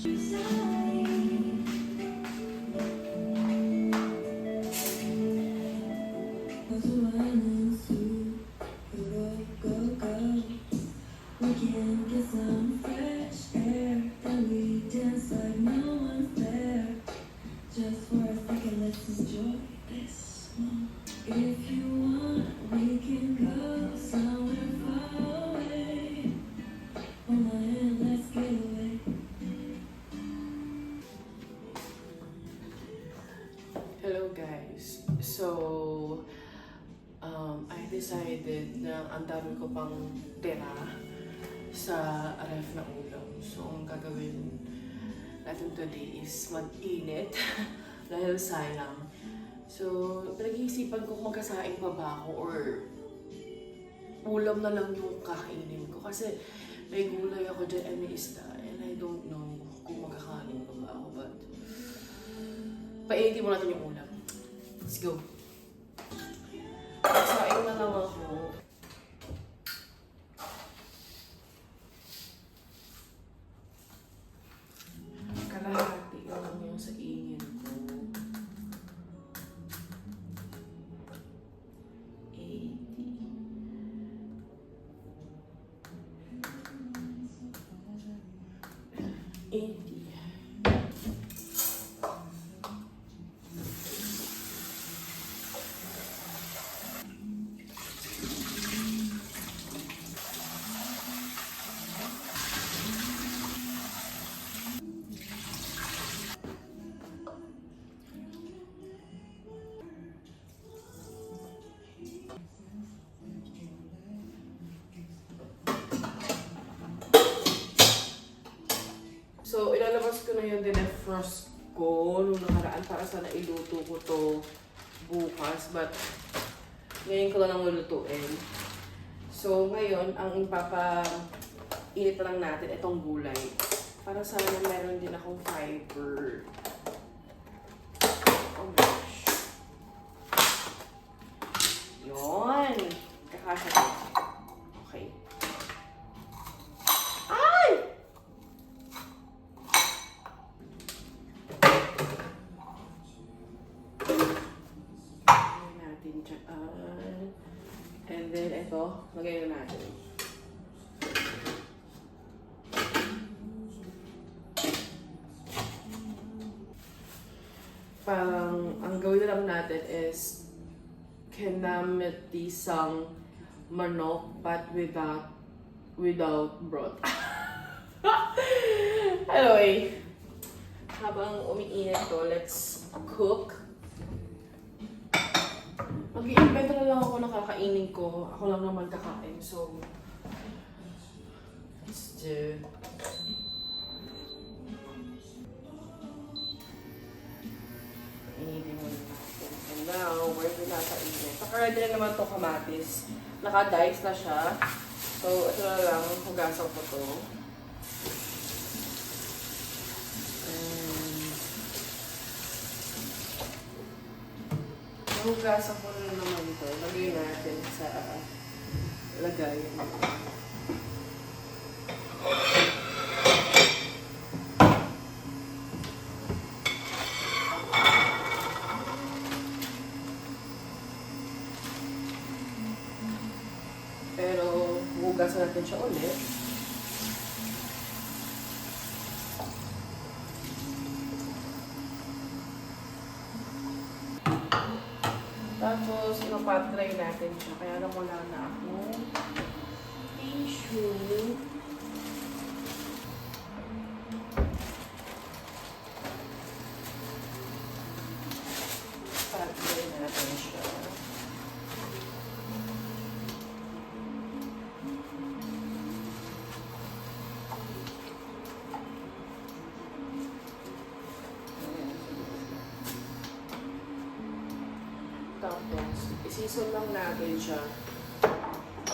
Hello guys, so I decided na ang dami ko pang tira sa ref na ulam. So ang gagawin natin today is mag-init dahil sayang. So pinag-iisipan ko kung magkasaing pa ba ako or ulam na lang yung kakainin ko. Kasi may gulay ako dyan and may isda and I don't know kung magkakain pa ba ako, but painitin mo natin yung ulam. Let's go. Magsaing na lang ako. Kalahati lang yung sa ingin ko. 80. So, ilalabas ko na yung dinefrost ko nung nakaraan para sana iluto ko to bukas. But, ngayon ko lang lulutuin. So, ngayon, ang ipapa-init lang natin itong gulay. Para sana meron din akong fiber. Oh gosh. Yun. Kakasya ko. Okay. And then, ito, lagay na natin. Parang, ang gawin lang natin is kinamitisang manok but without broth. Anyway, habang umiinit to, let's cook. Mag-i-invento na lang ako ng kakainin ko. Ako lang naman kakain. So, let's do. Initin mo natin. And now, we're going to init. Naka-ready na naman to kamatis. Naka-dice na siya. So, ito na lang. Hugasan ko to. Hugasan ko na naman ito. Lagay natin sa lagayan. Pero hugasan natin siya ulit. Tapos, ipapatry natin siya. Kaya lang wala na akong tissue. Patry natin siya. Tapos, isison lang natin siya.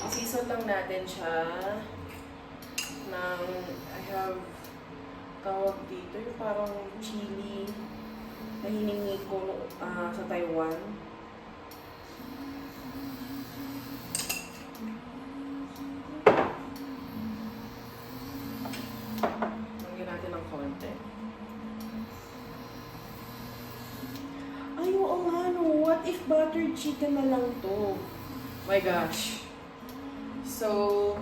Isison lang natin siya ng, I have, tawag dito, yung parang chili na hiningi ko sa Taiwan. Lagyan natin ng konti. if buttered chicken na lang to? My gosh. So,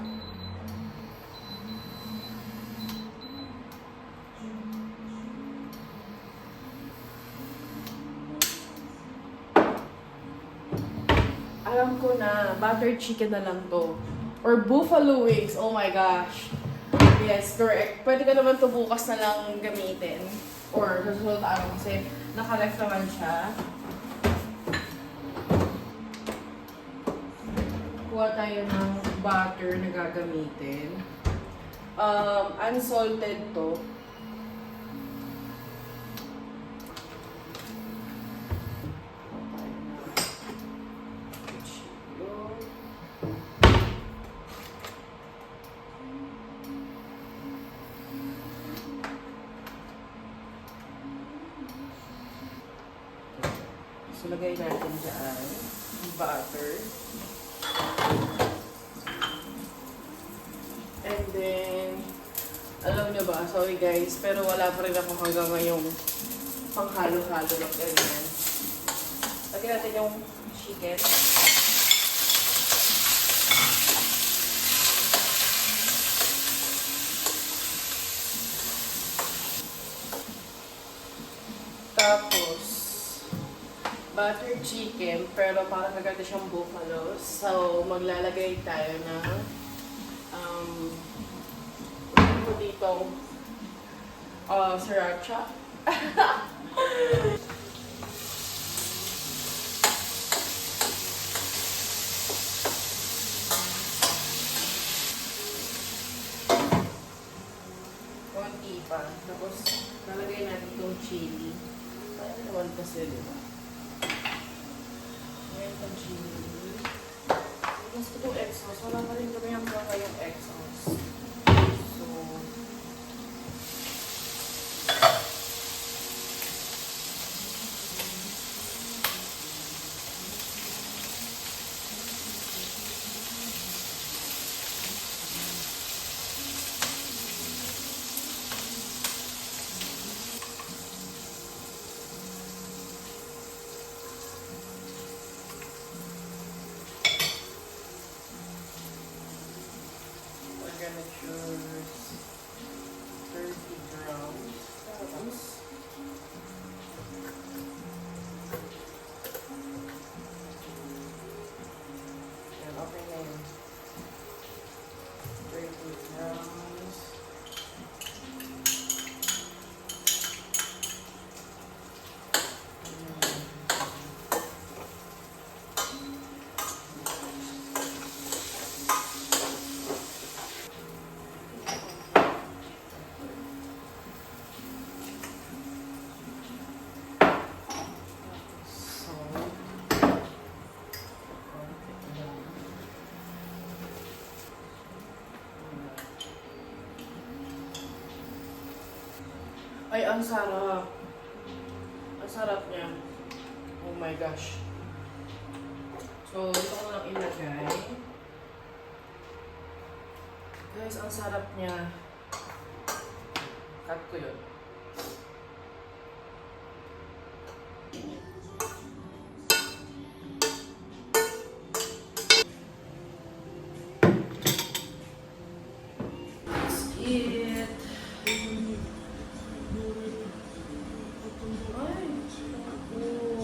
alam ko na, buttered chicken na lang to. Or buffalo wings. Oh my gosh. Yes, correct. Pwede ka naman to bukas na lang gamitin. Or sa susunod araw kasi naka-ref naman siya. Kuha tayo ng butter na gagamitin. Unsalted to. So, lagay natin dyan yung butter. And then, alam nyo ba, sorry guys, pero wala pa rin ako hanggang ngayong panghalo-halo ng ganyan. Lagyan natin yung chicken. Tapos, buttered chicken, pero parang kaganda siyang buffalo. So, maglalagay tayo ng dito sriracha. Konti pa. Tapos, nalagay natin itong chili. Parang naman kasi, diba? Ngayon itong chili. Gusto ko itong exhaust. Wala na rin kami hanggang ngayong exhaust. So, we're gonna choose 30 grams. Tapos, yan, okay na yun. 30 grams. Ay, ang sarap. Ang sarap niya. Oh my gosh. So, ito ko lang ilagay. Guys, ang sarap niya. Cut ko yun. That's it. Ay, oh.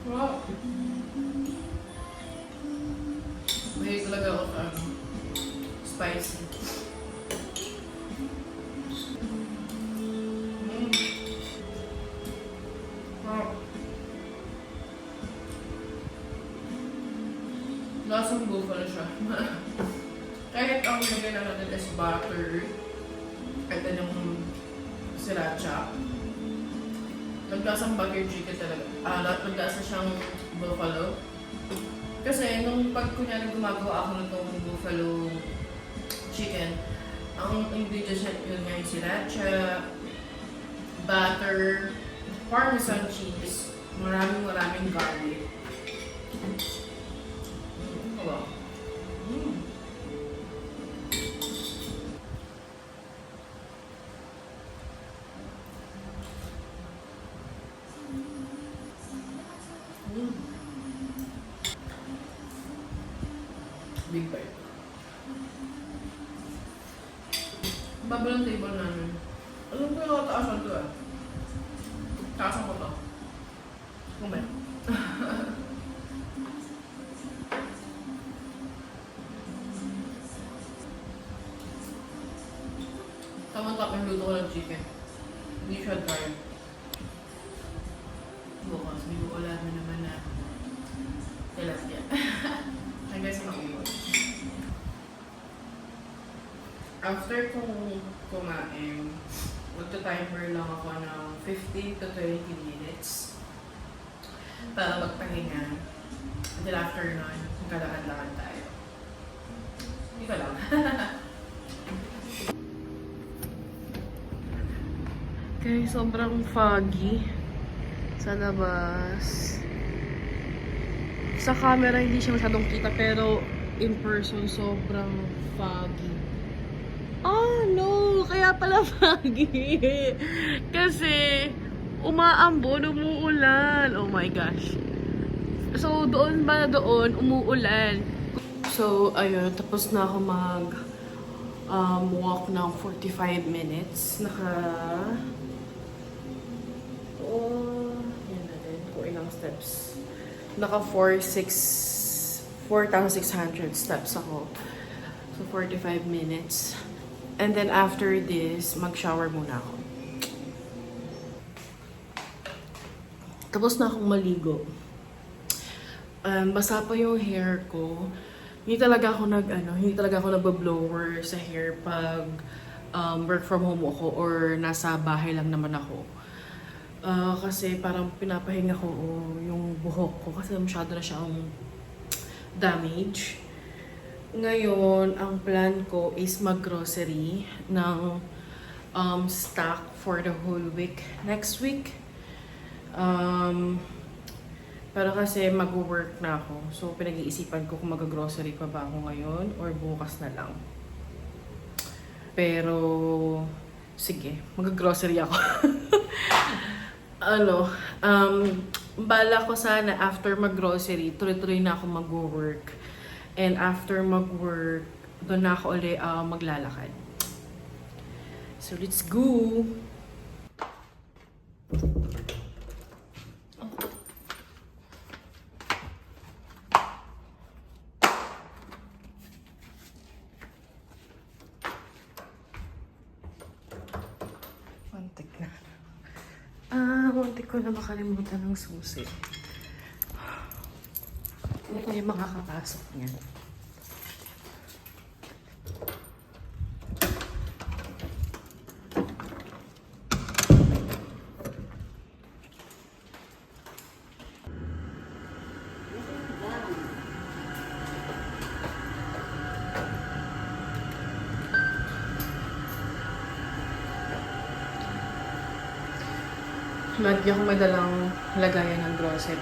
Wow. Mahilig talaga ako sa spicy. Wow. Lasang buffalo siya. Kahit ang nilagay na natin is butter, at then yung sriracha, Naglasang butter chicken talaga. Nagdasa siyang buffalo. Kasi nung pag kunyari gumagawa ako nitong buffalo chicken, ang ingredients yun nga yung sriracha, butter, parmesan cheese, maraming garlic. Wow. Big bite. Baba ng table namin. Alam ko yung kataasan to eh. Taasan ko to. Kumay. Tama-tama yung luto ko ng chicken. Hindi siya dry. Bukas, may uulan na naman na tilapia. Hanggang sa maubos. After kong kumain, magta-timer lang ako ng 15 to 20 minutes para magpahinga. Until after nun, magkalakad-lakad tayo. Hindi ko lang. Okay, sobrang foggy sa labas. Sa camera hindi siya masyadong kita pero in person sobrang foggy. Oh no! Kaya pala foggy. Kasi umaambon, umuulan. Oh my gosh. So doon ba doon umuulan? So ayun, tapos na ako walk ng 45 minutes. Yan natin. Kung ilang steps. Naka 4,600 steps ako. So, 45 minutes. And then after this, mag-shower muna ako. Tapos na akong maligo. Basa pa yung hair ko. Hindi talaga ako nagba-blower sa hair pag work from home ako or nasa bahay lang naman ako. Kasi parang pinapahinga ko yung buhok ko kasi masyado na siyang damage. Ngayon, ang plan ko is mag-grocery ng stock for the whole week. Next week. Pero kasi mag-work na ako. So, pinag-iisipan ko kung mag-grocery pa ba ako ngayon or bukas na lang. Pero, sige, mag-grocery ako. Bala ko sana after mag-grocery, tuloy-tuloy na ako mag-work. And after mag-work, doon na ako ulit maglalakad. So, let's go! Muntik ko na makalimutan ng susi. Hindi ko yung makakapasok niyan. Lagi akong madalang lagayan ng grocery.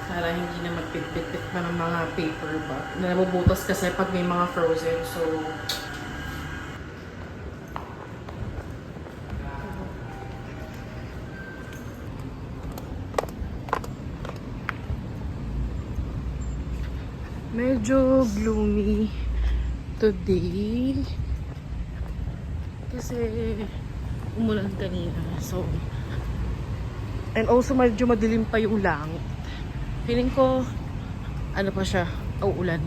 Para hindi na magpit-pit-pit pa ng mga paper bag. Na nabubutas kasi pag may mga frozen. So, medyo gloomy today. Kasi umulan kanina. So, and also medyo madilim pa yung langit. Feeling ko, ano pa siya, uulan.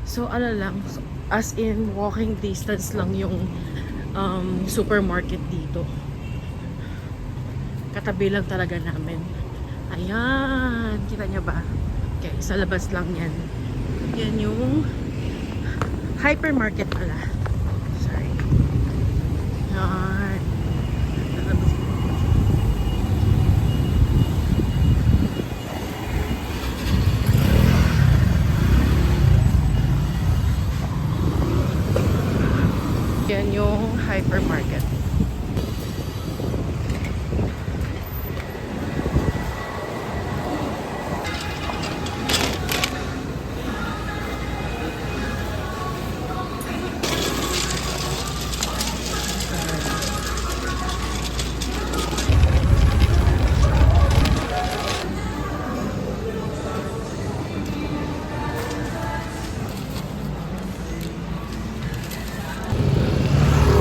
So, lang, as in walking distance lang yung supermarket dito. Katabi lang talaga namin. Ayan, kita niyo ba? Okay, sa labas lang yan. Yan yung hypermarket pala. Sorry. Yan. yung hypermarket.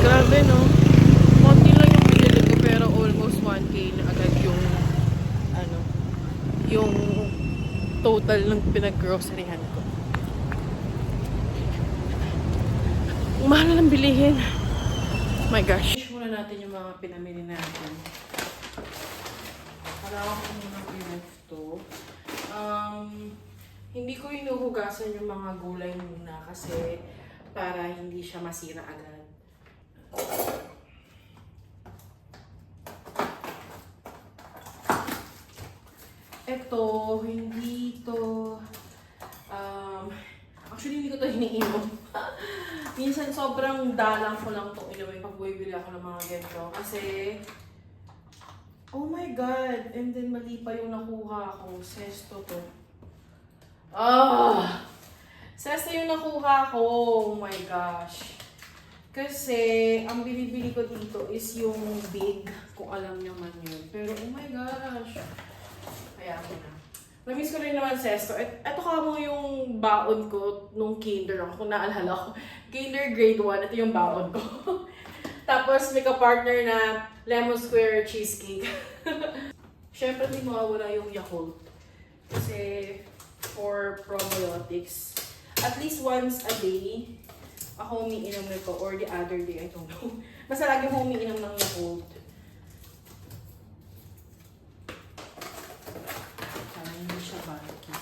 Grabe, no? Konti lang yung binili ko pero almost 1K na agad yung ano, yung total ng pinag-groceryhan ko. Mahal na lang bilihin. My gosh. Finish muna natin yung mga pinamili natin. Kailangan ko muna i-ref to. Hindi ko hinuhugasan yung mga gulay muna kasi para hindi siya masira agad. Ito, hindi to, actually hindi ko to iniinom. Minsan sobrang dalang ko lang itong inumin pag bumibili ako ng mga ganito. Kasi, oh my God, and then mali pa yung nakuha ko. Sesto to. Sesto yung nakuha ko. Oh my gosh. Kasi, ang binibili ko dito is yung big, kung alam nyo man yun. Pero, oh my gosh. Kaya ako na. Namiss ko rin naman Sesto. Ito ka mo yung baon ko nung kinder ako, kung naalala ko. Kinder grade 1, ito yung baon ko. Tapos, may ka-partner na lemon square cheesecake. Siyempre, hindi mawawala yung Yakult. Kasi, for probiotics, at least once a day, ako umiinom nito, or the other day, I don't know. Basta lagi mo umiinom ng Yakult. Para hindi siya bulky.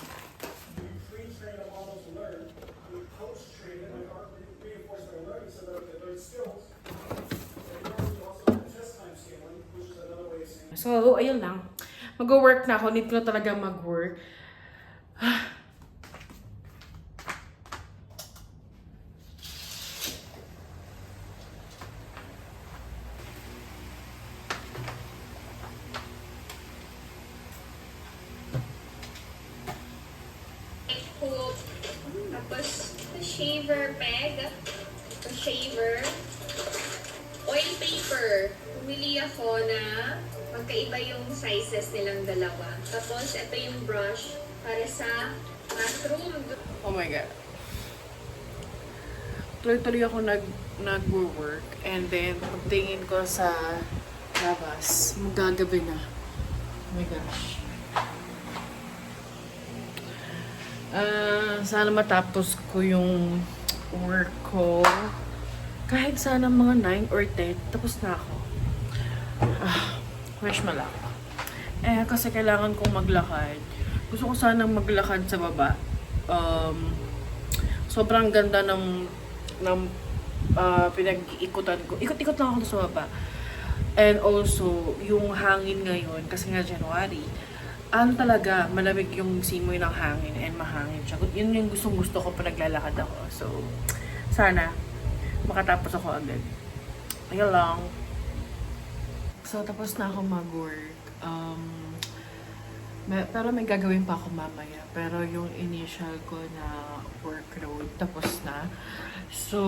We pre-train them almost to learn. We post-train them like our reinforcement learning so that their skills. And we also learn test time scaling, which is another way of saying. So, ayun lang. Mag-work na ako. Need ko na talaga mag-work. Hook, tapos shaver peg, shaver, oil paper. Pumili ako na magkaiba yung sizes nilang dalawa. Tapos ito yung brush para sa bathroom. Oh my God. Tuloy-tuloy ako nag-work and then pagtingin ko sa labas, magagabi na. Oh my gosh. Sana matapos ko yung work ko. Kahit sana mga 9 or 10, tapos na ako. Fresh malak. Kasi kailangan kong maglakad. Gusto ko sanang maglakad sa baba. Sobrang ganda ng pinag-iikutan ko. Ikot-ikot lang ako sa baba. And also, yung hangin ngayon, kasi nga January, talaga, malamig yung simoy ng hangin and mahangin siya. Yun yung gustong-gusto ko pa naglalakad ako. So, sana makatapos ako agad. Ayun lang. So, tapos na ako mag-work. Pero may gagawin pa ako mamaya. Pero yung initial ko na workload, tapos na. So,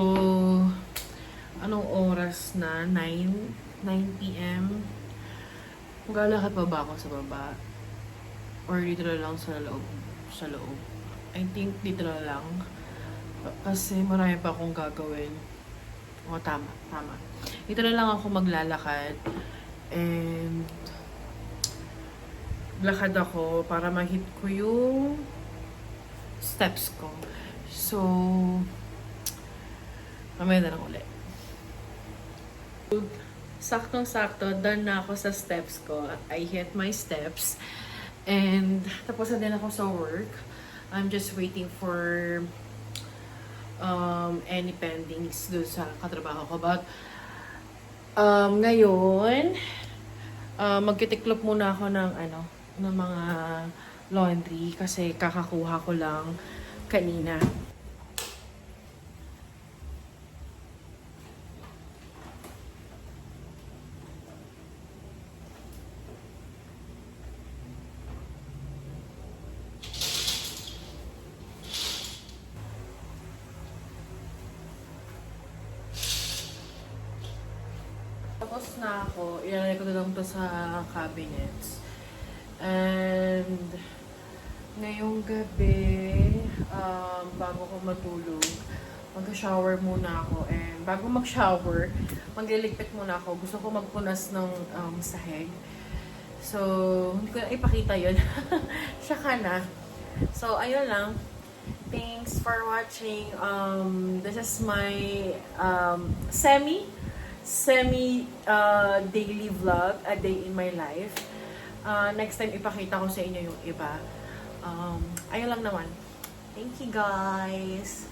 anong oras na? 9 p.m. Maglalakad pa ba ako sa baba? Or dito na lang sa loob. I think dito na lang. Kasi marami pa akong gagawin. Tama. Dito na lang ako maglalakad. And lakad ako para ma-hit ko yung steps ko. So, mamaya na lang ulit. Saktong-sakto, done na ako sa steps ko. I hit my steps. And tapos na din ako sa work. I'm just waiting for any pendings doon sa katrabaho ko. But ngayon, magkitiklop muna ako ng mga laundry kasi kakakuha ko lang kanina. Tapos na ako. Ilalagay ko na lang to sa cabinets. And ngayong gabi, bago ko matulog, mag-shower muna ako. And bago mag-shower, magliligpit muna ako. Gusto ko magpunas ng sahig. So, hindi ko na ipakita yun. Siya ka na. So, ayun lang. Thanks for watching. This is my semi daily vlog, a day in my life. Next time, ipakita ko sa inyo yung iba. Ayun lang naman. Thank you, guys.